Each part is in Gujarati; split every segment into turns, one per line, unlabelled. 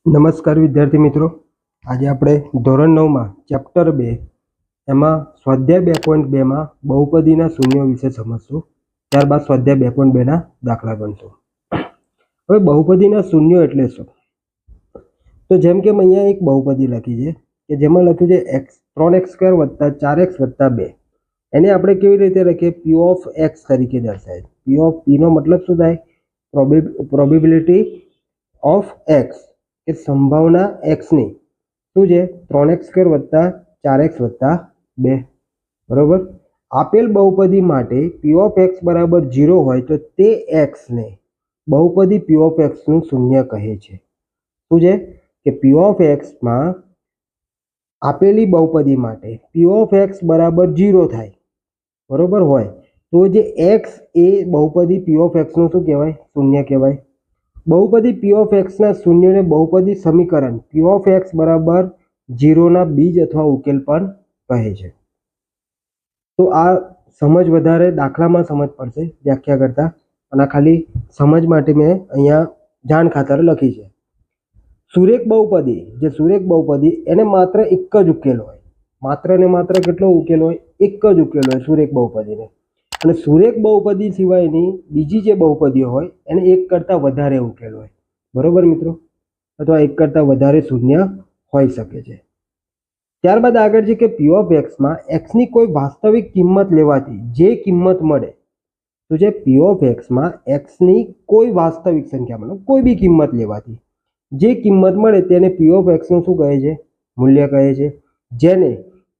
નમસ્કાર વિદ્યાર્થી મિત્રો, આજે આપણે ધોરણ 9માં ચેપ્ટર 2 એમાં સ્વાધ્યાય 2.2માં બહુપદીના શૂન્યો વિશે સમજશું. ત્યારબાદ સ્વાધ્યાય 2.2ના દાખલા ગણશું. હવે બહુપદીના શૂન્યો એટલે શું? તો જેમ કે અહીંયા એક બહુપદી લખી છે કે જેમાં લખ્યું છે x 3x² + 4x + 2. એને આપણે કેવી રીતે લખીએ? p ઓફ x તરીકે દર્શાવીએ. p નો મતલબ શું થાય? પ્રોબેબિલિટી ઓફ x, કે સંભાવના x ની શું છે? 3x² + 4x + 2. બરોબર. આપેલ બહુપદી માટે p ઓફ x બરાબર 0 હોય તો તે x ને બહુપદી p ઓફ x નું શૂન્ય કહે છે. શું છે કે p ઓફ x માં આપેલી બહુપદી માટે p ઓફ x બરાબર 0 થાય, બરોબર હોય તો જે x એ બહુપદી p ઓફ x નું શું કહેવાય? શૂન્ય કહેવાય. બહુપદી p ઓફ x ના શૂન્યને બહુપદી સમીકરણ p ઓફ x બરાબર 0 ના બીજ અથવા ઉકેલ પણ કહે છે. તો આ સમજ વધારે દાખલામાં સમજ પડશે વ્યાખ્યા કરતા, અને ખાલી સમજ માટે મેં અહીંયા જાણ ખાતર લખી છે. સુરેખ બહુપદી, જે સુરેખ બહુપદી એને માત્ર એક જ ઉકેલ હોય. માત્ર ને માત્ર કેટલો ઉકેલ હોય? એક જ ઉકેલ હોય સુરેખ બહુપદીને. અને સુરેખ બહુપદી સિવાયની બીજી જે બહુપદીઓ હોય એને એક કરતાં વધારે ઉકેલ હોય. બરોબર મિત્રો? અથવા એક કરતાં વધારે શૂન્ય હોઈ શકે છે. ત્યારબાદ આગળ છે કે p ઓફ x માં x ની કોઈ વાસ્તવિક કિંમત લેવાથી જે કિંમત મળે, તો જે p ઓફ x માં x ની કોઈ વાસ્તવિક સંખ્યા, મતલબ કોઈ બી કિંમત લેવાથી જે કિંમત મળે તેને p ઓફ x નું શું કહે છે? મૂલ્ય કહે છે. જેને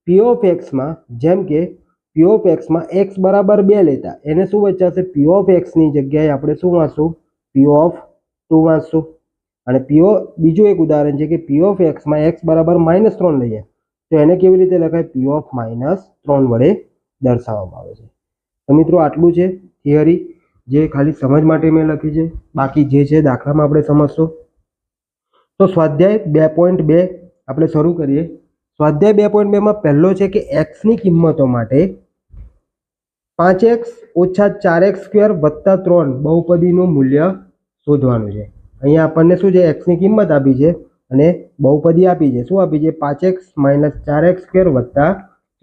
p ઓફ x માં, જેમ કે p ઓફ x માં x બરાબર 2 લેતા એને શું વચાશે? p ઓફ x ની જગ્યાએ આપણે શું વાંચશું? p of 2 વાંચશું. અને બીજું એક ઉદાહરણ છે કે p ઓફ x માં x બરાબર -3 લઈએ તો એને કેવી રીતે લખાય? p ઓફ -3 વડે દર્શાવવામાં આવે છે. તો મિત્રો આટલું છે થિયરી, જે ખાલી સમજ માટે મેં લખી છે. બાકી જે છે દાખલામાં આપણે સમજશું. તો સ્વાધ્યાય 2.2 આપણે શરૂ કરીએ. સ્વાધ્યાય 2.2 માં પહેલો છે કે x ની કિંમતો માટે 5x - 4x² + 3 બહુપદીનું મૂલ્ય શોધવાનું છે. અહીંયા આપણને શું છે? x ની કિંમત આપી છે અને બહુપદી આપી છે. શું આપી છે? 5x - 4x² +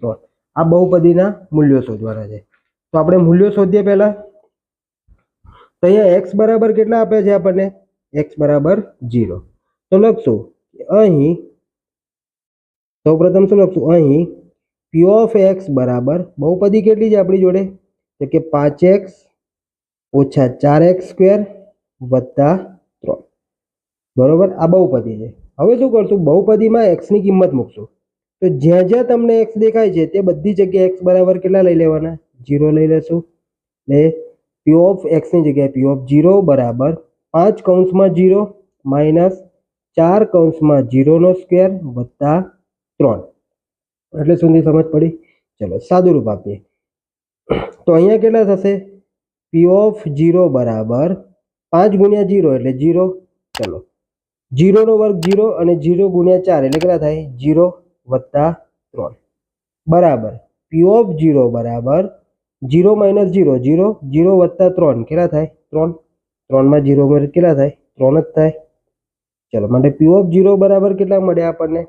3. આ બહુપદીના મૂલ્યો શોધવાના છે. તો આપણે મૂલ્યો શોધીએ પહેલા. તો અહીંયા x બરાબર કેટલા આપે છે આપણને? x બરાબર 0. તો લખશું અહીં, સૌપ્રથમ શું લખશું? અહીં p ઓફ x બરાબર બહુપદી કેટલી છે આપણી જોડે? તો કે 5x - 4x² + 3. બરોબર, આ બહુપદી છે. હવે શું કરશું? બહુપદીમાં x ની કિંમત મૂકશું. તો જ્યાં જ્યાં તમને x દેખાય છે તે બધી જગ્યાએ x બરાબર કેટલા લઈ લેવાના? 0 લઈ લેશું. એટલે p ઓફ x ની જગ્યાએ p ઓફ 0 બરાબર 5 કૌંસમાં 0 માઇનસ 4 કૌંસમાં 0 નો સ્ક્વેર વત્તા 3. એટલે સુધી સમજ પડી? ચલો સાદું રૂપ આપીએ. તો અહીંયા કેટલા થશે? p ઓફ 0 બરાબર 5 × 0 એટલે 0. ચલો 0 નો વર્ગ 0 અને 0 × 4 એટલે કેટલા થાય? 0 વત્તા 3 બરાબર p ઓફ 0 બરાબર 0 - 0 0 0 વત્તા 3 કેટલા થાય? 3. 3 માં 0 મળે કેટલા થાય? 3 જ થાય. ચલો માટે p ઓફ 0 બરાબર કેટલા મળ્યા આપણને?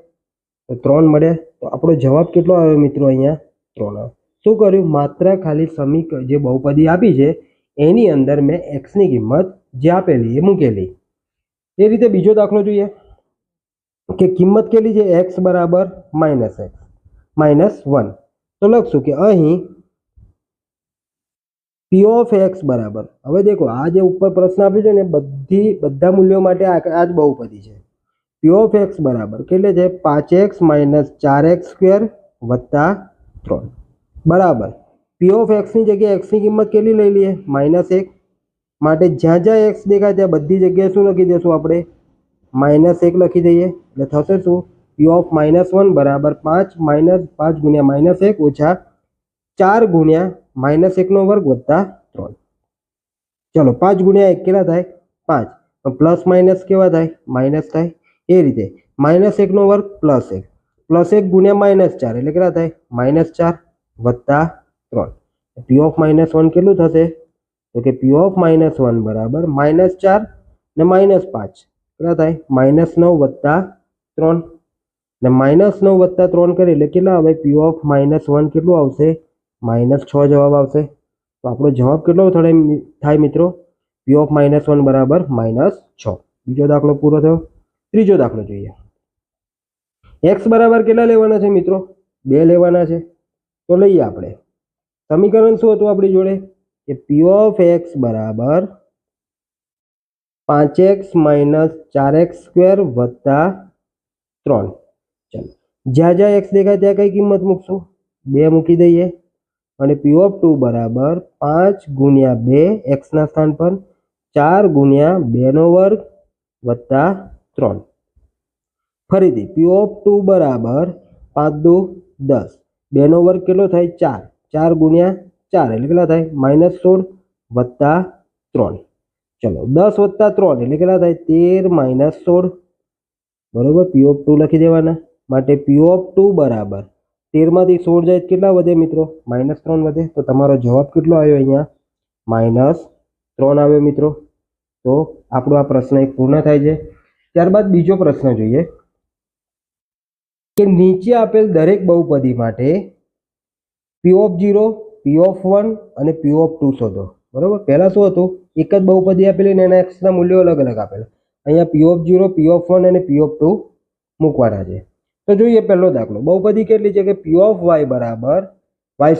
તો 3 મળ્યા. તો આપણો જવાબ કેટલો આવ્યો મિત્રો? અહીંયા 3 આવ્યો. શું કર્યું? માત્ર ખાલી સમીકરણ જે બહુપદી આપી છે એની અંદર મેં x ની કિંમત જે આપેલી એ મૂકેલી. એ રીતે બીજો દાખલો જોઈએ કે કિંમત કેટલી છે? x બરાબર -1. તો લખશું કે અહીં p ઓફ x બરાબર, હવે દેખો આ જે ઉપર પ્રશ્ન આપ્યો છે ને બધા મૂલ્યો માટે આ જ બહુપદી છે. p ઓફ x બરાબર કેટલે છે? 5x - 4x² + 3 બરાબર p ઓફ x ની જગ્યાએ x ની કિંમત કેટલી લઈ લઈએ? -1. માટે જ્યાં જ્યાં x દેખાય ત્યાં બધી જગ્યાએ શું લખી દઈશું આપણે? -1 લખી દઈએ. એટલે થશે શું? p ઓફ -1 બરાબર 5 - 5 × -1 ઓછા 4 × -1² વત્તા 3. ચલો 5 × 1 કેટલા થાય? 5. પ્લસ માઇનસ કેવા થાય? માઇનસ થાય. એ રીતે -1² +1 +1 × -4 એટલે કેટલા થાય? -4 વત્તા 3. p ઓફ -1 કેટલું થશે? તો કે p ઓફ -1 બરાબર -4 ને -5 કેટલા થાય? -9 વત્તા 3 ને -9 વત્તા 3 કરીએ એટલે કેટલા આવે? પી ઓફ -1 કેટલું આવશે? -6 જવાબ આવશે. તો આપણો જવાબ કેટલો થાય મિત્રો? પી ઓફ -1 બરાબર -6. બીજો દાખલો પૂરો થયો. ત્રીજો દાખલો જોઈએ. એક્સ બરાબર કેટલા લેવાના છે મિત્રો? 2 લેવાના છે. તો લઈએ આપણે. સમીકરણ શું હતું આપણી જોડે? કે પી ઓફ એક્સ બરાબર 5x - 4x² વત્તા 3. ચાલો, જ્યાં જ્યાં એક્સ દેખાય ત્યાં કઈ કિંમત મૂકશું? 2 મૂકી દઈએ. અને પી ઓફ 2 બરાબર 5 ગુણ્યા 2 એક્સના સ્થાન પર 4 ગુણ્યા 2નો વર્ગ વત્તા 3. ફરીથી પી ઓફ 2 બરાબર 5 દુ 10, 2નો વર્ગ કેટલો થાય? 4, 4 ગુણ્યા 4 એટલે કેટલા થાય? -16 વત્તા 3. ચલો, 10 વત્તા 3 એટલે કેટલા થાય? 13 - 16. બરોબર, પી ઓફ 2 લખી દેવાના. માટે પી ઓફ 2 બરાબર 13 માંથી 16 જાય કેટલા વધે મિત્રો? -3 વધે. તો તમારો જવાબ કેટલો આવ્યો? અહીંયા -3 આવ્યો મિત્રો. તો આપણો આ પ્રશ્ન એક પૂર્ણ થાય છે. ત્યારબાદ બીજો પ્રશ્ન જોઈએ કે નીચે આપેલ દરેક બહુપદી માટે પી ઓફ 0, પી ઓફ 1 અને પી ઓફ 2 શોધો. બરોબર, પહેલા શું હતું? એક જ બહુપદી આપેલી ને એના એક્સના મૂલ્યો અલગ અલગ આપેલા. અહીંયા પી ઓફ 0, પી ઓફ 1 અને પી ઓફ 2 મૂકવાના છે. તો જોઈએ પહેલો દાખલો. બહુપદી કેટલી છે? કે પી ઓફ y બરાબર y²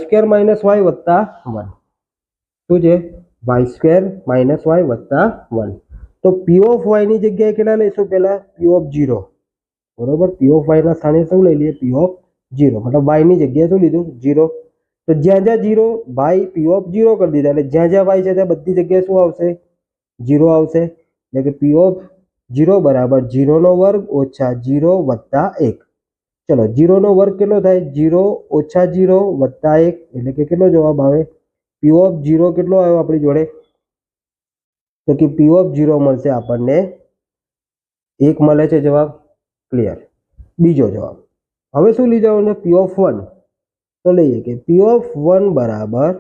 - y વત્તા 1. શું છે? y² - y વત્તા 1. તો પી ઓફ y ની જગ્યાએ કેટલા લઈશું? પહેલા પી ઓફ 0. બરોબર, પી ઓફ y ના સ્થાને શું લઈ લઈએ? પી ઓફ 0. મતલબ y ની જગ્યાએ શું લીધું? 0. તો જ્યાં જ્યાં 0 y પી ઓફ 0 કરી દીધા એટલે જ્યાં જ્યાં y છે ત્યાં બધી જગ્યાએ શું આવશે? 0 આવશે. એટલે કે પી ઓફ 0 બરાબર 0નો વર્ગ ઓછા 0 વત્તા 1. ચલો, 0નો વર્ગ કેટલો થાય? 0 ઓછા 0 વત્તા 1 એટલે કે કેટલો જવાબ આવે? પી ઓફ 0 કેટલો આવ્યો આપણી જોડે? તો કે પી ઓફ 0 મળશે આપણને 1 મળે છે જવાબ. ક્લિયર. બીજો જવાબ. હવે શું લઈ જવાનું છે? પી ઓફ 1. તો લઈએ કે પી ઓફ 1 બરાબર,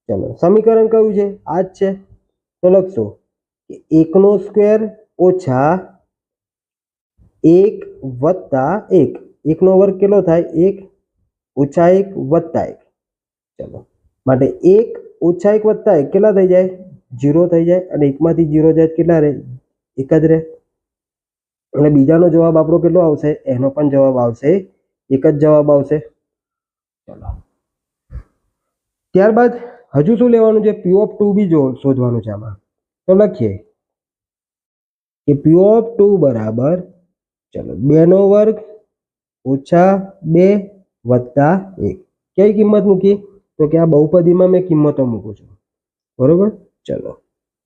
ચલો સમીકરણ કયું છે? આ જ છે. તો લખશું કે 1² ઓછા 1 વત્તા 1. 1નો વર્ગ કેટલો થાય? 1 ઓછા 1 વત્તા 1. ચલો, માટે 1 ઓછા 1 વત્તા 1 કેટલા થઈ જાય? 0 થઈ જાય. અને 1 માંથી 0 જાય કેટલા રહે? 1 જ રહે. અને બીજાનો જવાબ આપણો કેટલો આવશે? એનો પણ જવાબ આવશે 1 જ જવાબ આવશે. ચલો, ત્યારબાદ હજુ શું લેવાનું છે? પી ઓફ 2 બી શોધવાનું છે આમાં. તો લખીએ કે પી ઓફ 2 બરાબર, ચલો 2નો વર્ગ ઓછા 2 વત્તા 1. કઈ કિંમત મૂકી? તો કે આ બહુપદીમાં મેં કિંમતો મૂકું છું. બરોબર, ચલો,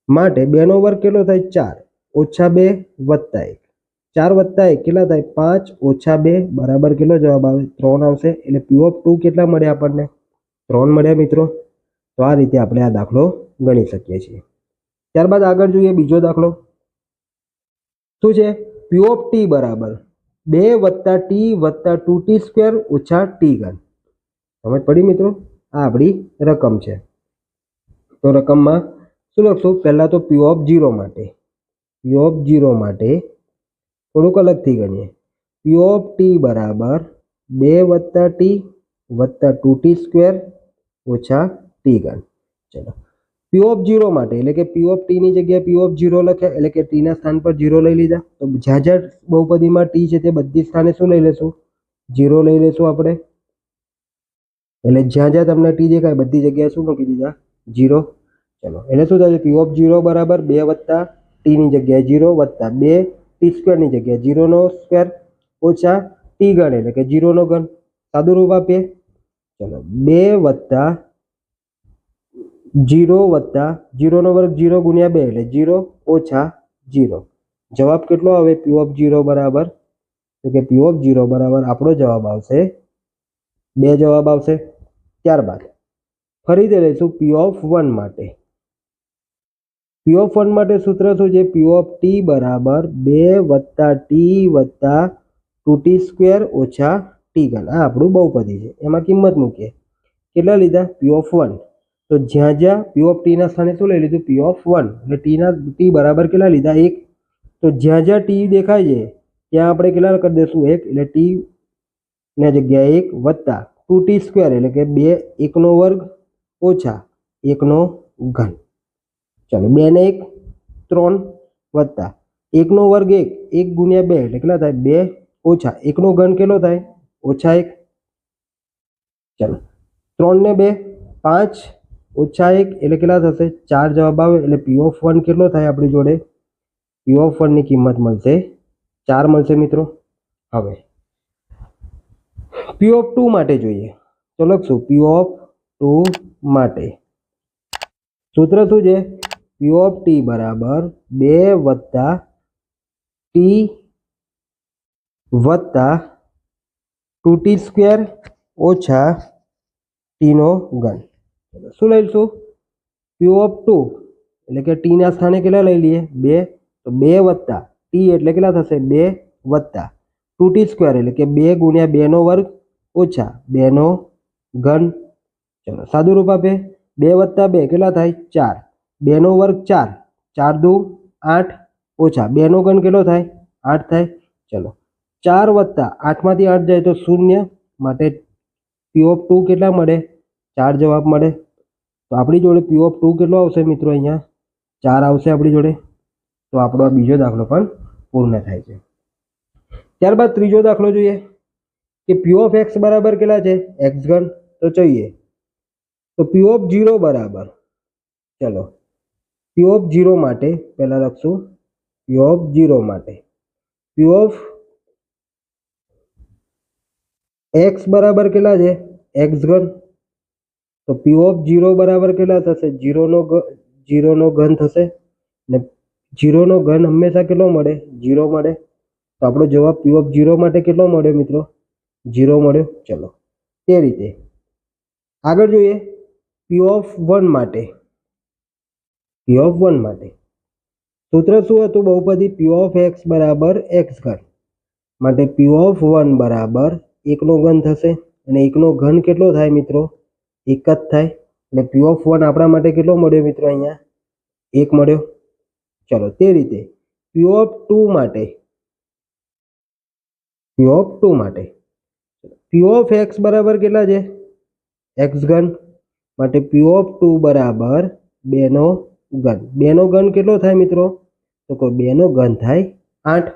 માટે 2નો વર્ગ કેટલો થાય? 4 ઓછા 2 વત્તા 1. 4 વત્તા 1 કેટલા થાય? 5 ઓછા 2 બરાબર કેટલો જવાબ આવે? 3 આવશે. એટલે પી ઓફ 2 કેટલા મળ્યા આપણને? 3 મળ્યા મિત્રો. તો આ રીતે આપણે આ દાખલો ગણી શકીએ છીએ. ત્યારબાદ આગળ જોઈએ બીજો દાખલો. શું છે? પી ઓફ ટી બરાબર 2 વત્તા ટી વત્તા 2t² ઓછા t3. સમજ પડી મિત્રો? આ આપણી રકમ છે. તો રકમમાં શું લખશું? પહેલા તો પી ઓફ 0 માટે, પી ઓફ 0 માટે થોડુંક અલગથી ગણીએ. પી ઓફ ટી બરાબર 2 વત્તા ટી વત્તા 2t² ઓછા t3. ચલો, પી ઓફ 0 માટે એટલે કે પી ઓફ ટી ની જગ્યાએ પી ઓફ 0 લખ્યા એટલે કે ટી ના સ્થાન પર 0 લઈ લીધા. તો જ્યાં જ્યાં બહુપદીમાં ટી છે તે બધી સ્થાને શું લઈ લેશું? 0 લઈ લેશું આપણે. એટલે જ્યાં જ્યાં તમને ટી દેખાય બધી જગ્યાએ શું મૂકી દીધા? 0. ચલો, એટલે શું થશે? પી ઓફ 0 બરાબર 2 વત્તા ટી ની જગ્યાએ 0 વત્તા 2 t² ની જગ્યાએ 0નો સ્ક્વેર ઓછા t3 એટલે કે 0નો ઘન. સાદું રૂપ આપીએ. ચલો, 2 વત્તા 0 વત્તા 0નો વર્ગ 0 ગુણ્યા 2 એટલે 0 ઓછા 0. જવાબ કેટલો આવે? પી ઓફ 0 બરાબર, તો કે પી ઓફ 0 બરાબર આપણો જવાબ આવશે 2 જવાબ આવશે. ત્યારબાદ ફરીથી લઈશું પી ઓફ 1 માટે. પી ઓફ 1 માટે સૂત્ર શું છે? પી ઓફ ટી બરાબર 2 વત્તા ટી વત્તા 2t² ઓછા t3. આ આપણું બહુપદી છે. એમાં કિંમત મૂકીએ. કેટલા લીધા? પી ઓફ 1. તો જ્યાં જ્યાં પી ઓફ ટી ના સ્થાને શું લઈ લીધું? પી ઓફ 1. એટલે ટી બરાબર કેટલા લીધા? 1. તો જ્યાં જ્યાં ટી દેખાય છે ત્યાં આપણે કેટલા કરી દઈશું 1, એટલે ટી ના જગ્યાએ 1 વત્તા 2t² એટલે કે 2 1નો વર્ગ ઓછા 1નો ઘન. ચાલો 2 ને 1 3 વત્તા 1નો વર્ગ 1 1 ગુણ્યા 2 એટલે કેટલા થાય 2 ઓછા 1નો ઘન કેટલો થાય ઓછા 1. ચાલો 3 ને 2 5 ઓછા 1 એટલે કેટલા થશે 4 જવાબ આવે એટલે P(1) કેટલો થાય આપણી જોડે P(1) ની કિંમત મળશે 4 મળશે મિત્રો. હવે P(2) માટે જોઈએ તો લખશું P(2) માટે સૂત્ર શું છે P(t) બરાબર 2 વત્તા t વત્તા 2t² ઓછા t નો ઘન. શું લઈશું P(2) એટલે કે t ના સ્થાને કેટલા લઈ લઈએ 2, તો 2 વત્તા t એટલે કેટલા થશે 2 વત્તા 2t² એટલે કે 2 ગુણ્યા 2 નો વર્ગ ઓછા 2 નો ઘન. ચલો સાદું રૂપ આપે 2 વત્તા 2 કેટલા થાય 4, 2 નો વર્ગ 4, 4 દુ 8 ઓછા 2 નો ઘન કેટલો થાય 8 થાય. ચલો 4 વત્તા 8 માંથી 8 જાય તો 0 માટે P(2) કેટલા મળે 4 જવાબ મળે. તો આપણી જોડે P(2) કેટલો આવશે મિત્રો અહીંયા 4 આવશે આપણી જોડે. તો આપણો આ બીજો દાખલો પણ પૂર્ણ થાય છે. ત્યારબાદ ત્રીજો દાખલો જોઈએ કે P(x) બરાબર કેટલા છે x3. તો જોઈએ તો P(0) બરાબર ચલો P(0) માટે પહેલા લખશું P(0) માટે P(x) બરાબર કેટલા છે x3. તો P(0) બરાબર કેટલા થશે 0 નો ઘન થશે ને 0 નો ઘન હંમેશા કેટલો મળે 0 મળે. તો આપણો જવાબ P(0) માટે કેટલો મળ્યો મિત્રો 0 મળ્યો. ચલો તે રીતે આગળ જોઈએ P(1) માટે સૂત્ર શું હતું બહુપદી P(x) બરાબર x3 માટે P(1) બરાબર 1 નો ઘન થશે અને 1 નો ઘન કેટલો થાય મિત્રો 1 જ થાય એટલે P(1) આપણા માટે કેટલો મળ્યો મિત્રો અહીંયા 1 મળ્યો. ચલો તે રીતે P(2) માટે P(x) બરાબર કેટલા છે x3 માટે P(2) બરાબર 2 નો ઘન. 2 નો ઘન કેટલો થાય મિત્રો તો 2 નો ઘન થાય 8.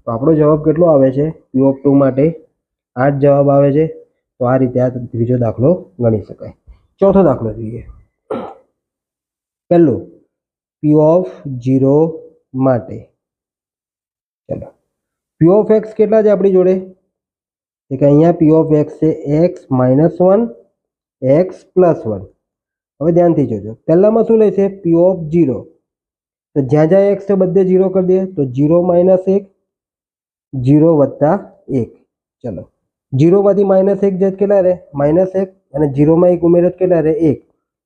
તો આપણો જવાબ કેટલો આવે છે P(2) માટે 8 જવાબ આવે છે. તો આ રીતે આ ત્રીજો દાખલો ગણી શકાય. ચોથો દાખલો જોઈએ. પહેલો P(0) માટે ચલો P(x) કેટલા છે આપણી જોડે કે અહીંયા P(x) છે x - 1 x + 1. હવે ધ્યાનથી જોજો પહેલામાં શું લેશે P(0) તો જ્યાં જ્યાં x છે બધે 0 કરી દે તો 0 - 1 0 વત્તા 1. ચલો 0 માંથી -1 જાય કેટલા રહે -1 અને 0 માં 1 ઉમેરે કેટલા રહે 1.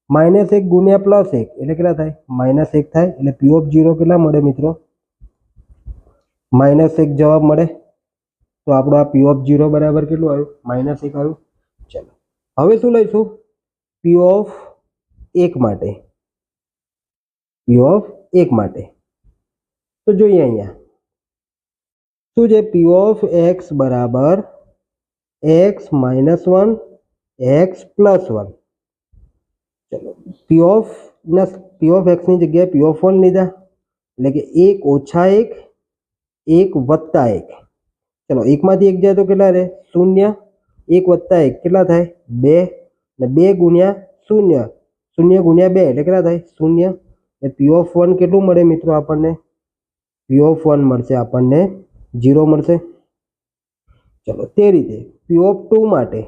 -1 ગુણ્યા +1 એટલે કેટલા થાય -1 થાય એટલે P(0) કેટલા મળે મિત્રો -1 જવાબ મળે. તો આપણો આ P(0) બરાબર કેટલું આવ્યું -1 આવ્યું. ચલો હવે શું લઈશું P(1) માટે તો જોઈએ અહીંયા શું છે P(x) બરાબર x - 1 x + 1. ચલો P(x) ની જગ્યાએ P(1) લીધા એટલે કે 1 ઓછા 1 1 વત્તા 1. ચલો 1 માંથી 1 જાય તો કેટલા રહે 0. 1 વત્તા 1 કેટલા થાય 2 ને 2 ગુણ્યા 0 0 ગુણ્યા 2 એટલે કેટલા થાય 0. એટલે P(1) કેટલું મળે મિત્રો આપણને P(1) મળશે આપણને 0 મળશે. ચલો તે રીતે P(2) માટે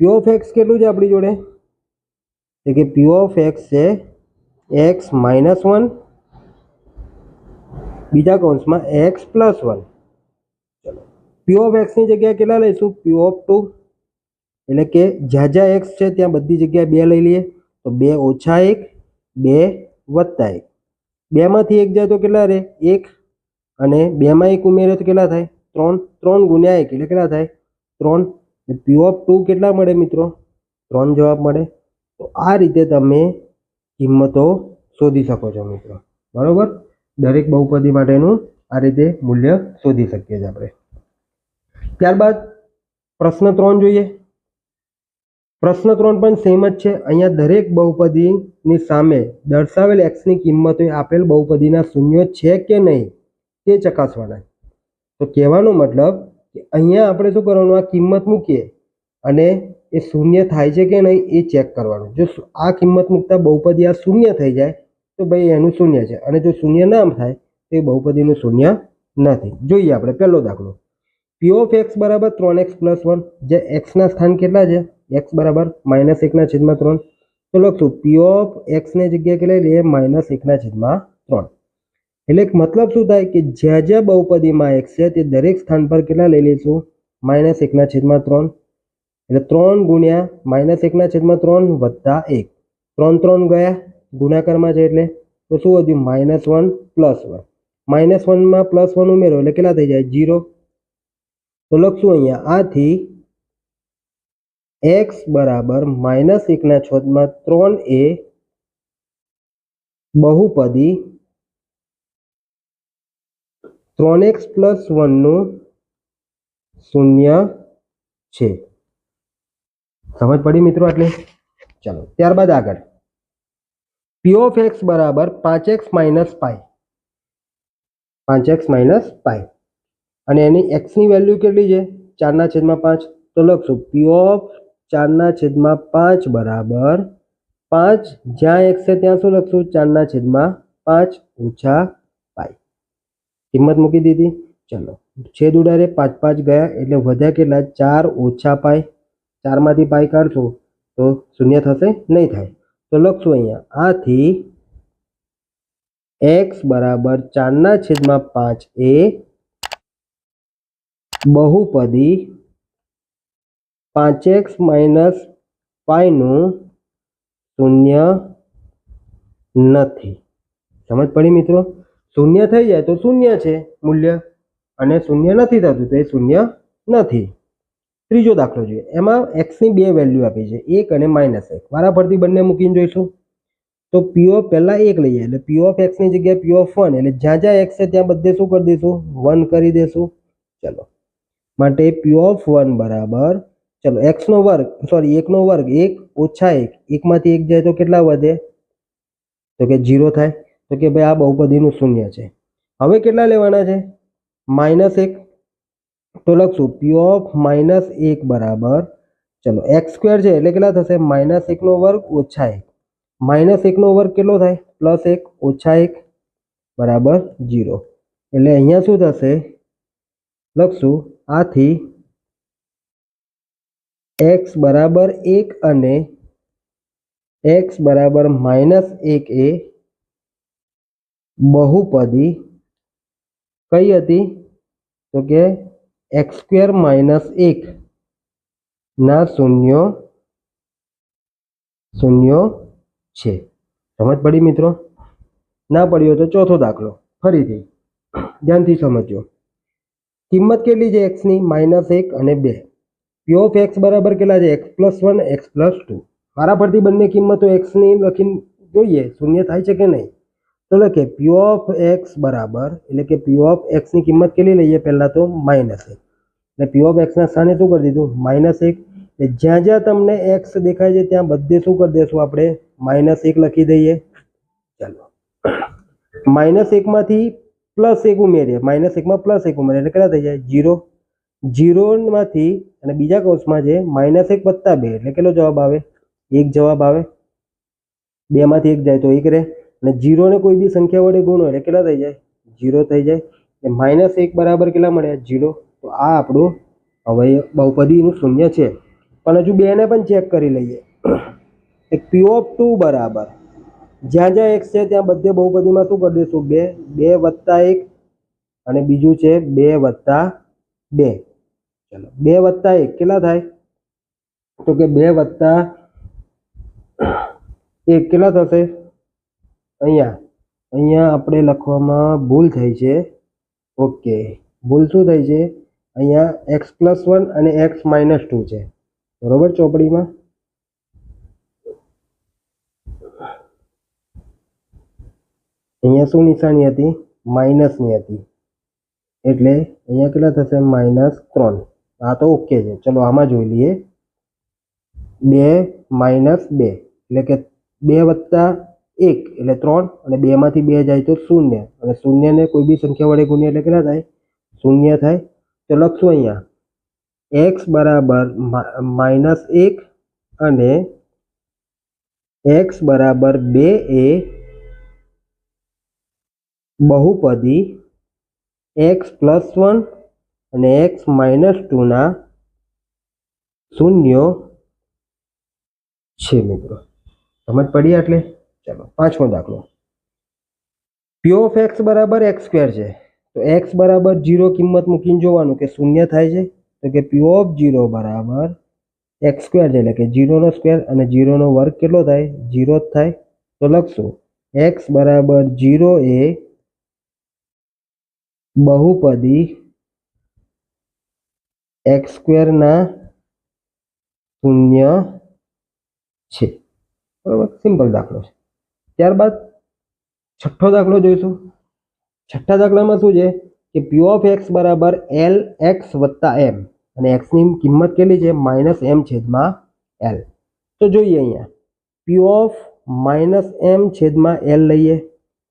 P(x) કેટલું છે આપણી જોડે કે P(x) છે x - 1 બીજા કૌંસમાં x + 1. ચલો P(x) ની જગ્યાએ કેટલા લઈશું P(2) એટલે કે જ્યાં જ્યાં x છે ત્યાં બધી જગ્યાએ 2 લઈ લઈએ તો 2 ઓછા 1 2 વત્તા 1. 2 માંથી 1 જાય તો કેટલા રહે 1 અને 2 માં 1 ઉમેરે તો કેટલા થાય 3. 3 ગુણ્યા 1 એટલે કેટલા થાય 3. P(2) કેટલા મળે મિત્રો 3 જવાબ મળે. તો આ રીતે તમે કિંમતો શોધી શકો છો મિત્રો. બરોબર, દરેક બહુપદી માટેનું આ રીતે મૂલ્ય શોધી શકીએ છીએ આપણે. ત્યારબાદ પ્રશ્ન 3 જોઈએ. પ્રશ્ન 3 પણ સેમ જ છે. અહીંયા દરેક બહુપદીની સામે દર્શાવેલ એક્સની કિંમતો આપેલ બહુપદીના શૂન્યો છે કે નહીં તે ચકાસવાના. તો કહેવાનો મતલબ કે અહીંયા આપણે શું કરવાનું, આ કિંમત મૂકીએ અને એ શૂન્ય થાય છે કે નહીં એ ચેક કરવાનું. જો આ કિંમત મૂકતા બહુપદી આ શૂન્ય થઈ જાય તો ભાઈ એનું શૂન્ય છે, અને જો શૂન્ય ના થાય તો એ બહુપદીનું શૂન્ય નથી. જોઈએ આપણે પહેલો દાખલો. પી ઓફ એક્સ બરાબર 3x + 1, જે એક્સના સ્થાન કેટલા છે, એક્સ બરાબર -1/3. તો લખશું પી ઓફ એક્સની જગ્યાએ કેટલા લઈએ, -1/3. એટલે મતલબ શું થાય કે જ્યાં જ્યાં બહુપદીમાં એક્સ છે તે દરેક સ્થાન પર કેટલા લઈ લઈશું, -1/3. એટલે 3 ગુણ્યા -1/3 વત્તા 1, 3 3 ગયા ગુણાકારમાં છે એટલે તો શું વધ્યું, -1 + 1. -1 માં +1 ઉમેરો એટલે કેટલા થઈ જાય, 0. તો લખશું અહીંયા આથી x બરાબર -1/3 એ બહુપદી 3x + 1 નું શૂન્ય છે. સમજ પડી મિત્રો આટલે? ચાલો ત્યારબાદ આગળ. પી ઓફ એક્સ બરાબર 5x - π, 5x - π, અને એની એક્સની વેલ્યુ કેટલી છે, 4/5. તો લખશું પી ઓફ 4/5 બરાબર 5, જ્યાં એક્સ છે ત્યાં શું લખશું, 4/5 ઓછા પાઈ. કિંમત મૂકી દીધી. ચલો છેદ ઉડાડે, 5 5 ગયા એટલે વધ્યા કેટલા, 4 ઓછા પાઈ. 4 માંથી પાઈ કાઢશો તો શૂન્ય થશે, નહીં થાય. તો લખશું અહીંયા આથી x બરાબર 4/5 એ બહુપદી 5x - π નું શૂન્ય નથી. સમજ પડી મિત્રો? શૂન્ય થઈ જાય તો શૂન્ય છે મૂલ્ય, અને શૂન્ય નથી થતું તો એ શૂન્ય નથી. ત્રીજો દાખલો જોઈએ. એમાં એક્સની બે વેલ્યુ આપી છે, 1 અને -1. વારાફરતી બંને મૂકીને જોઈશું. તો પી ઓફ પહેલા 1 લઈએ એટલે પી ઓફ એક્સની જગ્યાએ પી ઓફ 1, એટલે જ્યાં જ્યાં એક્સ છે ત્યાં બધે શું કરી દઈશું, 1 કરી દઈશું. ચલો માટે પી ઓફ 1 બરાબર, ચલો એક્સનો વર્ગ, સોરી 1નો વર્ગ, 1 ઓછા 1, 1 માંથી 1 જાય તો કેટલા વધે, તો કે 0 થાય. તો કે ભાઈ આ બહુપદીનું શૂન્ય છે. હવે કેટલા લેવાના છે, -1. તો લખશું પી ઓફ -1 બરાબર, ચલો x² છે એટલે કેટલા થશે, -1નો વર્ગ ઓછા 1. -1નો વર્ગ કેટલો થાય, +1 ઓછા 1 બરાબર 0. એટલે અહીંયા શું થશે, લખશું આથી x બરાબર 1 અને x બરાબર -1 એ બહુપદી કઈ હતી, તો કે x² - 1 ના શૂન્યો છે. સમજ પડી મિત્રો? ના પડી હોય તો ચોથો દાખલો ફરીથી ધ્યાનથી સમજો. કિંમત કેટલી છે એક્સની, -1 અને 2. પી ઓફ એક્સ બરાબર કેટલા છે, x + 1 x + 2. વારાફરતી બંને કિંમતો એક્સની લખીને જોઈએ શૂન્ય થાય છે કે નહીં. તો લખે પી ઓફ એક્સ બરાબર, એટલે કે પી ઓફ એક્સની કિંમત કેટલી લઈએ, પહેલા તો -1. એટલે પી ઓફ એક્સના સ્થાને શું કરી દીધું, -1. એટલે જ્યાં જ્યાં તમને એક્સ દેખાય છે ત્યાં બધે શું કરી દઈશું આપણે, -1 લખી દઈએ. ચાલો -1 માંથી +1 ઉમેરીએ, -1 માં +1 ઉમેરીએ એટલે કેટલા થઈ જાય, 0. 0 માંથી અને બીજા કૌંસમાં છે -1 + 2 એટલે કેટલો જવાબ આવે, 1 જવાબ આવે. 2 માંથી 1 જાય તો 1 રહે, અને 0 ને કોઈ બી સંખ્યા વડે ગુણો એટલે કેટલા થઈ જાય, 0 થઈ જાય. એટલે -1 બરાબર કેટલા મળ્યા, 0. તો આ આપણું હવે બહુપદીનું શૂન્ય છે. પણ હજુ 2 ને પણ ચેક કરી લઈએ. પી ઓફ 2 બરાબર, જ્યાં જ્યાં x છે ત્યાં બધે બહુપદીમાં શું કરી દઈશું, 2 વત્તા 1, અને બીજું છે 2 વત્તા 2. ચલો 2 વત્તા 1 કેટલા થાય, તો કે 2 વત્તા 1 કેટલા થશે, અહીંયા આપણે લખવામાં ભૂલ થઈ છે. ઓકે, ભૂલ શું થઈ છે, અહીંયા x + 1 અને x - 2 છે, બરોબર. ચોપડીમાં અહીંયા શું નિશાની હતી? માઇનસની હતી, એટલે અહીંયા કેટલા થશે? -3. આ તો ઓકે છે. ચલો આમાં જોઈ લઈએ. 2 - 2 એટલે કે 2 + 1 એટલે 3, અને 2 માંથી 2 જાય તો 0, અને 0 ને કોઈ બી સંખ્યા વડે ગુણીએ એટલે કેટલા થાય? 0 થાય. તો લખશું અહીંયા x બરાબર -1 અને x બરાબર 2 એ બહુપદી x + 1 અને x - 2 ના શૂન્યો છે મિત્રો. સમજ પડી? એટલે ચલો પાંચમો દાખલો. p of x બરાબર x² છે. તો x બરાબર 0 કિંમત મૂકીને જોવાનું કે શૂન્ય થાય છે. તો કે p of 0 બરાબર x² છે, એટલે કે 0 નો સ્ક્વેર, અને 0 નો વર્ગ કેટલો થાય? 0 જ થાય. તો લખશું x બરાબર 0 એ બહુપદી x² ના શૂન્ય છે. બરાબર, સિમ્પલ દાખલો છે. ત્યારબાદ છઠ્ઠો દાખલો જોઈશું. છઠ્ઠા દાખલામાં શું છે કે p of x બરાબર lx + m, અને x ની કિંમત કેટલી છે? -m/l. તો જોઈએ અહીંયા p of -m/l લઈએ.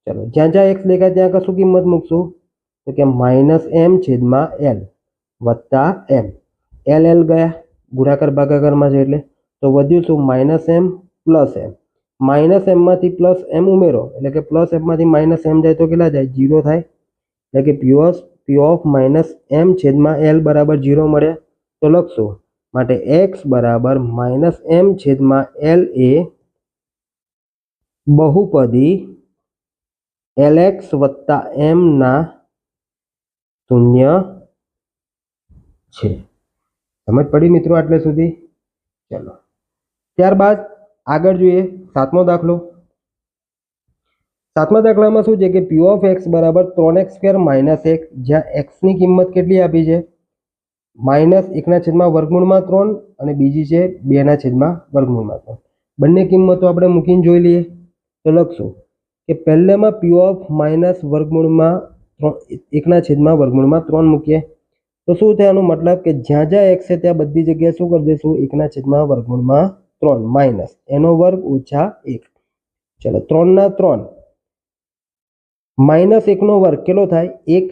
ચલો જ્યાં જ્યાં x દેખાય ત્યાં કશું કિંમત મૂકશું? તો કે -m/l + m. l ગયા, ગુણાકાર ભાગાકારમાં છે એટલે. તો વધ્યું શું? -m + m. -m માંથી +m ઉમેરો એટલે કે +m માંથી -m જાય તો કેટલા જાય? 0 થાય. એટલે કે p of -m/l બરાબર 0 મળ્યા. તો લખશું માટે x બરાબર -m/l એ બહુપદી lx + m ના શૂન્ય છે. સમજ પડી મિત્રો આટલે સુધી? ચલો ત્યારબાદ આગળ જોઈએ સાતમો દાખલો. સાતમા દાખલામાં શું છે કે p of x બરાબર 3x² - 1, જ્યાં x ની કિંમત કેટલી આપી છે? -1/3 અને બીજી છે 2/3. બંને કિંમતો આપણે મૂકીને જોઈ લઈએ. તો લખશું કે પહેલામાં p of -1/3 મૂકીએ તો શું થયાનું મતલબ કે જ્યાં જ્યાં x છે ત્યાં બધી જગ્યાએ શું કરી દઈશું? 1/3 માઇનસ એનો વર્ગ ઓછા 1. ચલો 3/3 -1 નો વર્ગ કેટલો થાય? 1,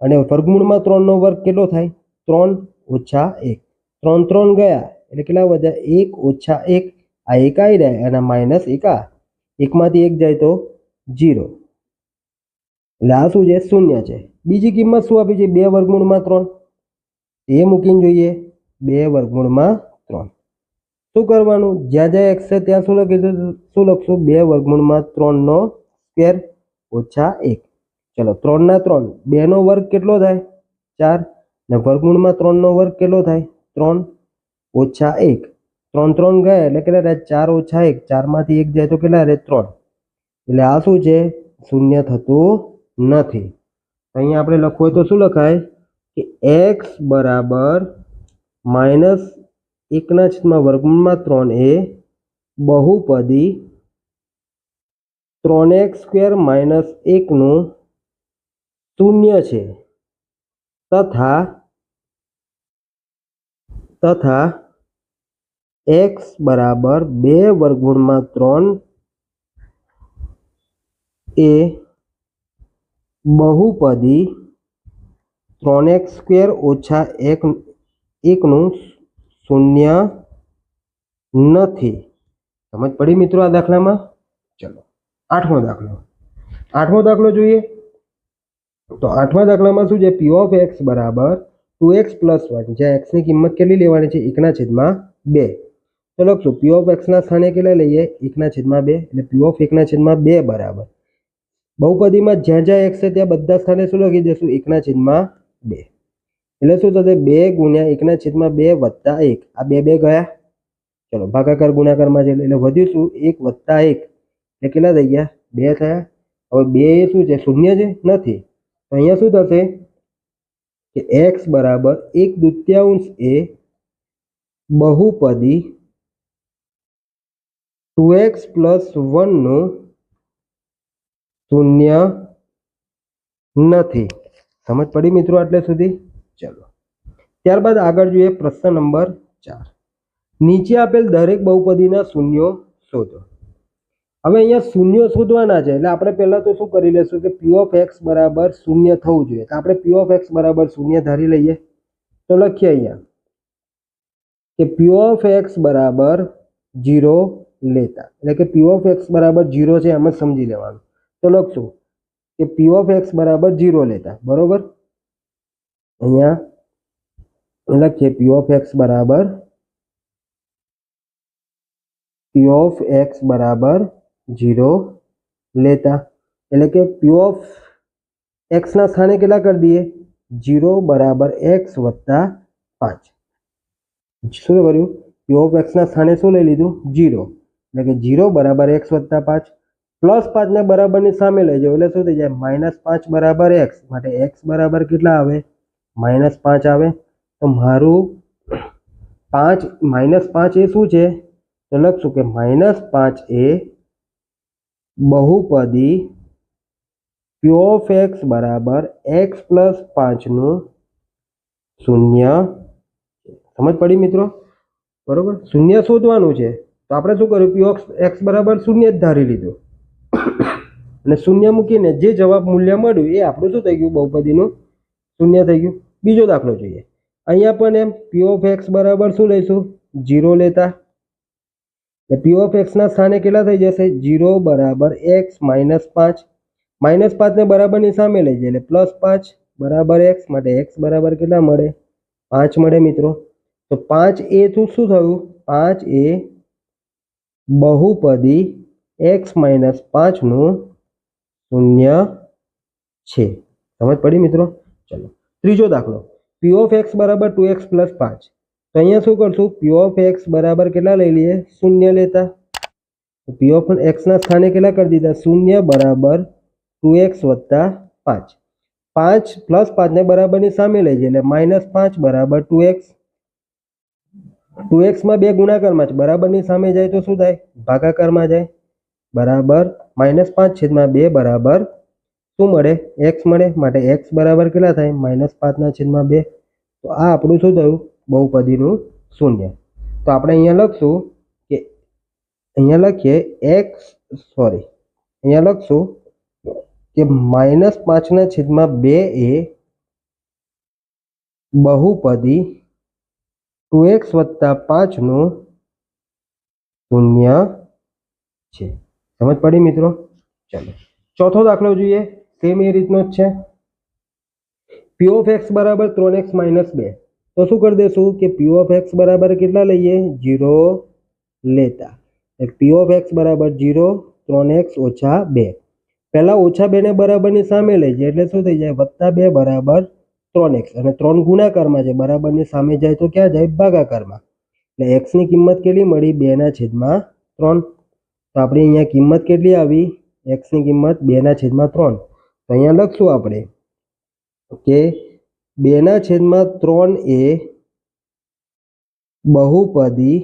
અને વર્ગમૂળમાં 3 નો વર્ગ કેટલો થાય? 3 ઓછા 1. 3 3 ગયા એટલે કેટલા વધ્યા? 1 ઓછા 1. આ 1 આવી રહ્યા અને -1 આ 1 માંથી 1 જાય તો 0. એટલે આ શું છે? શૂન્ય છે. બીજી કિંમત શું આપી છે? 2/3. એ મૂકીને જોઈએ 2/3. શું કરવાનું? જ્યાં જ્યાં x છે ત્યાં શું લખીશું? શું લખશું? 2/3 નો સ્ક્વેર ઓછા 1. ચલો 3/3 2 નો વર્ગ કેટલો થાય? 4, ને વર્ગમૂળમાં 3 નો વર્ગ કેટલો થાય? 3 ઓછા 1. 3 3 ગયા એટલે કેટલા રહે? 4 ઓછા 1. 4 માંથી 1 જાય તો કેટલા રહે? 3. એટલે આ શું છે? શૂન્ય થતું નથી. અહીંયા આપણે લખવું હોય તો શું લખાય કે x બરાબર -1/3 એ બહુપદી 3x² - 1 નું શૂન્ય છે, તથા x બરાબર 2/3 એ બહુપદી 3x² - 1 નું શૂન્ય નથી. સમજ પડી મિત્રો આ દાખલામાં? ચલો આઠમો દાખલો જોઈએ. તો આઠમા દાખલામાં શું છે? p of x બરાબર 2x + 1, જ્યાં x ની કિંમત કેટલી લેવાની છે? 1/2. તો લખશું p of x ના સ્થાને કેટલા લઈએ? 1/2. એટલે p of 1/2 બરાબર બહુપદીમાં જ્યાં જ્યાં x છે ત્યાં બધા સ્થાને શું લખી દઈશું? 1/2. એટલે શું થશે? 2 × 1/2 + 1. આ 2 ગયા. ચલો ભાગાકાર ગુણાકારમાં છે એટલે વધ્યું શું? 1 + 1 એટલે કેટલા થઈ ગયા? 2 થયા. હવે 2 એ શું છે? શૂન્ય છે? નથી. તો અહીંયા શું થશે કે x બરાબર 1/2 એ બહુપદી 2x + 1 નું શૂન્ય નથી. સમજ પડી મિત્રો આટલે સુધી? ચલો ત્યારબાદ આગળ જોઈએ પ્રશ્ન નંબર 4. નીચે આપેલ દરેક બહુપદીના શૂન્યો શોધો. હવે અહીંયા શૂન્યો શોધવાના છે એટલે આપણે પહેલા તો શું કરી લેશું કે p of x બરાબર શૂન્ય થવું જોઈએ. તો આપણે p of x બરાબર શૂન્ય ધારી લઈએ. તો લખીએ અહીંયા કે p of x બરાબર 0 લેતા, એટલે કે p of x બરાબર 0 છે એમ જ સમજી લેવાનું. તો લખશું કે p of x બરાબર 0 લેતા, બરોબર. અહીંયા લખીએ p of x બરાબર 0 લેતા, એટલે કે p of x ના સ્થાને કેટલા કરી દઈએ? 0 બરાબર x વત્તા 5. શું કર્યું? p of x ના સ્થાને શું લઈ લીધું? 0, એટલે કે 0 બરાબર x વત્તા 5. +5 ને બરાબરની સામે લઈ જાઓ એટલે શું થઈ જાય? -5 બરાબર x, માટે x બરાબર કેટલા આવે? -5 આવે. તો મારું -5 એ શું છે? તો લખશું કે -5 એ બહુપદી p of x બરાબર x + 5 નું શૂન્ય. સમજ પડી મિત્રો? બરોબર. શૂન્ય શોધવાનું છે તો આપણે શું કર્યું? p of x બરાબર શૂન્ય જ ધારી લીધું અને શૂન્ય મૂકીને જે જવાબ મૂલ્ય મળ્યું એ આપણું શું થઈ ગયું? બહુપદીનું શૂન્ય થઈ ગયું. બીજો દાખલો જોઈએ. અહીંયા પણ એમ p of x બરાબર શું લઈશું? 0 લેતા, p of x ના સ્થાને કેટલા થઈ જશે? 0 બરાબર x -5. -5 ને બરાબરની સામે લઈ જાય એટલે +5 બરાબર x, માટે x બરાબર કેટલા મળે? 5 મળે મિત્રો. તો 5 એ શું થયું? 5 એ બહુપદી x - 5 નું શૂન્ય છે. સમજ પડી મિત્રો? ચલો ત્રીજો દાખલો. p of x બરાબર 2x + 5. તો અહીંયા શું કરશું? p of x બરાબર કેટલા લઈ લઈએ? 0 લેતા. p of x ના સ્થાને કેટલા કરી દીધા? 0 બરાબર 2x વત્તા 5. 5 + 5 ને બરાબરની સામે લઈ જાય એટલે -5 બરાબર 2x. 2x માં 2 ગુણાકારમાં છે, બરાબરની સામે જાય તો શું થાય? ભાગાકારમાં જાય. બરાબર -5/2 બરાબર શું મળે? x મળે, માટે x બરાબર કેટલા થાય? -5/2. તો આ આપણું શું થયું? બહુપદીનું શૂન્ય. તો આપણે અહીંયા લખશું કે અહીંયા લખીએ અહીંયા લખશું કે -5/2 એ બહુપદી 2x વત્તા 5 નું શૂન્ય છે. સમજ પડી મિત્રો? ચાલો ચોથો દાખલો જોઈએ. સેમ એ રીતનો જ છે. p of x બરાબર 3x - 2. તો શું કરી દેશું કે p of x બરાબર કેટલા લઈએ? 0 લેતા. p of x બરાબર 0, 3x - 2. પહેલા -2 ને બરાબરની સામે લઈ જાય એટલે શું થઈ જાય? +2 બરાબર 3x, અને 3 ગુણાકારમાં છે, બરાબરની સામે જાય તો ક્યાં જાય? ભાગાકારમાં. એટલે x ની કિંમત કેટલી મળી? 2/3. તો આપણે અહીંયા કિંમત કેટલી આવી? x ની કિંમત 2/3. તો અહીંયા લખશું આપણે કે 2/3 એ બહુપદી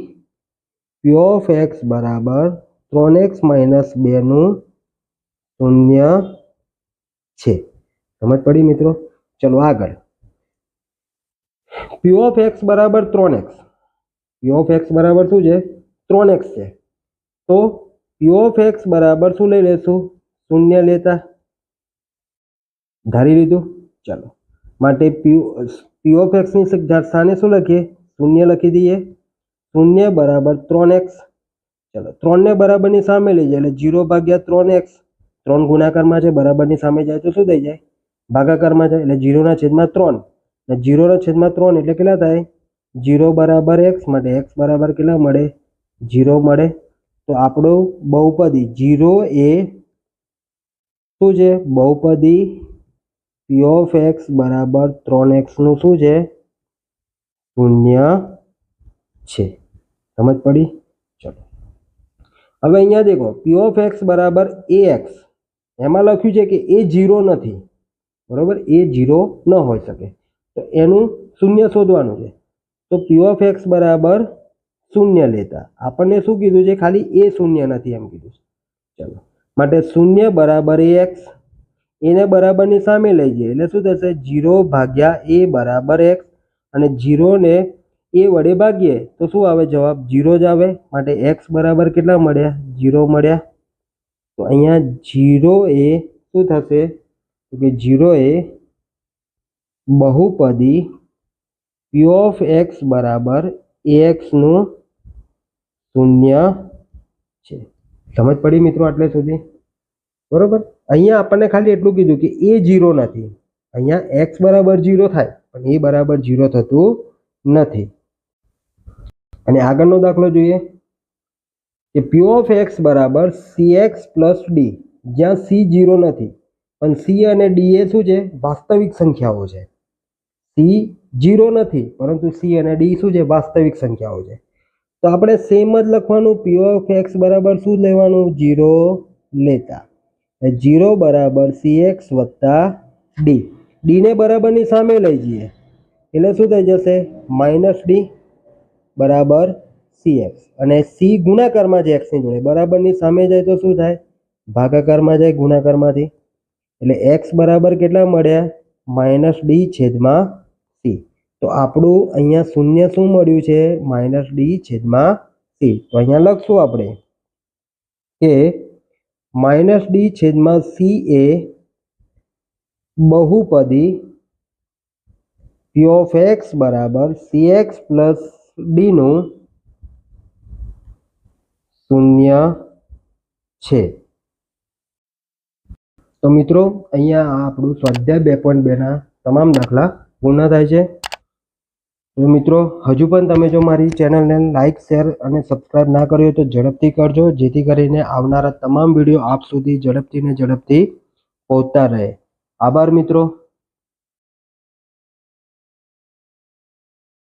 p of x બરાબર 3x - 2 નું શૂન્ય છે. સમજ પડી મિત્રો? ચલો આગળ. p of x બરાબર 3x. p of x બરાબર શું છે? 3x છે. તો p of x બરાબર શું લઈ લેશું? શૂન્ય લેતા ધારી લીધું. ચાલો માટે p of x ની સ્થાને શું લખીએ? શૂન્ય લખી દઈએ. 0 બરાબર 3x. ચલો 3 ને બરાબરની સામે લઈ જાય એટલે 0/3x. 3 ગુણાકારમાં છે, બરાબરની સામે જાય તો શું થઈ જાય? ભાગાકારમાં જાય એટલે 0/3. અને 0/3 એટલે કેટલા થાય? 0 બરાબર x, માટે x બરાબર કેટલા મળે? 0 મળે. તો આપણું બહુપદી 0 એ શું છે? બહુપદી p of x બરાબર 3x નું શું છે? શૂન્ય છે. સમજ પડી? ચલો હવે અહીંયા દેખો p of x બરાબર ax. એમાં લખ્યું છે કે એ 0 નથી, બરોબર? એ 0 ન હોઈ શકે. તો એનું શૂન્ય શોધવાનું છે. તો p of x બરાબર 0 લેતા આપણને શું કીધું છે? ખાલી એ શૂન્ય નથી એમ કીધું. ચલો માટે 0 બરાબર x, એને બરાબરની સામે લઈ જઈએ એટલે શું થશે 0 ભાગ્યા a બરાબર x, અને 0 ને a વડે ભાગીએ તો શું આવે જવાબ 0 જ આવે. માટે x બરાબર કેટલા મળ્યા 0 મળ્યા. તો અહીંયા 0 એ શું થશે તો કે 0 એ બહુપદી p ઓફ x બરાબર ax નું 0 છે. સમજ પડી મિત્રો આટલે સુધી? બરોબર. અહીંયા આપણને ખાલી એટલું કીધું કે એ 0 નથી. અહીંયા x બરાબર 0 થાય પણ એ બરાબર 0 થતું નથી. અને આગળનો દાખલો જોઈએ કે p ઓફ x બરાબર cx પ્લસ d, જ્યાં c 0 નથી પણ c અને d એ શું છે વાસ્તવિક સંખ્યાઓ છે. c 0 નથી પરંતુ c અને d શું છે વાસ્તવિક સંખ્યાઓ છે. તો આપણે સેમ જ લખવાનું, p ઓફ x બરાબર શું લેવાનું 0 લેતા. 0 બરાબર cx વત્તા d, d ને બરાબરની સામે લઈ જઈએ એટલે શું થઈ જશે -d બરાબર cx, અને c ગુણાકારમાં છે x ની જોડે, બરાબરની સામે જાય તો શું થાય ભાગાકારમાં જાય ગુણાકારમાંથી, એટલે x બરાબર કેટલા મળ્યા -d છેદમાં c. તો આપણું અહીંયા શૂન્ય શું મળ્યું છે -d છેદમાં c. તો અહીંયા લખશું આપણે કે -d છેદમાં c એ બહુપદી p ઓફ x બરાબર cx પ્લસ d નું 0 છે. તો મિત્રો અહીંયા આપણું સ્વાધ્યાય 2.2 ના તમામ દાખલા પૂર્ણ થાય છે. તો મિત્રો હજુ પણ તમે જો મારી ચેનલને લાઇક, શેર અને સબસ્ક્રાઇબ ના કર્યો તો ઝડપથી કરજો, જેથી કરીને આવનારા તમામ વિડીયો આપ સુધી ઝડપથી પહોંચતા રહે. આભાર મિત્રો.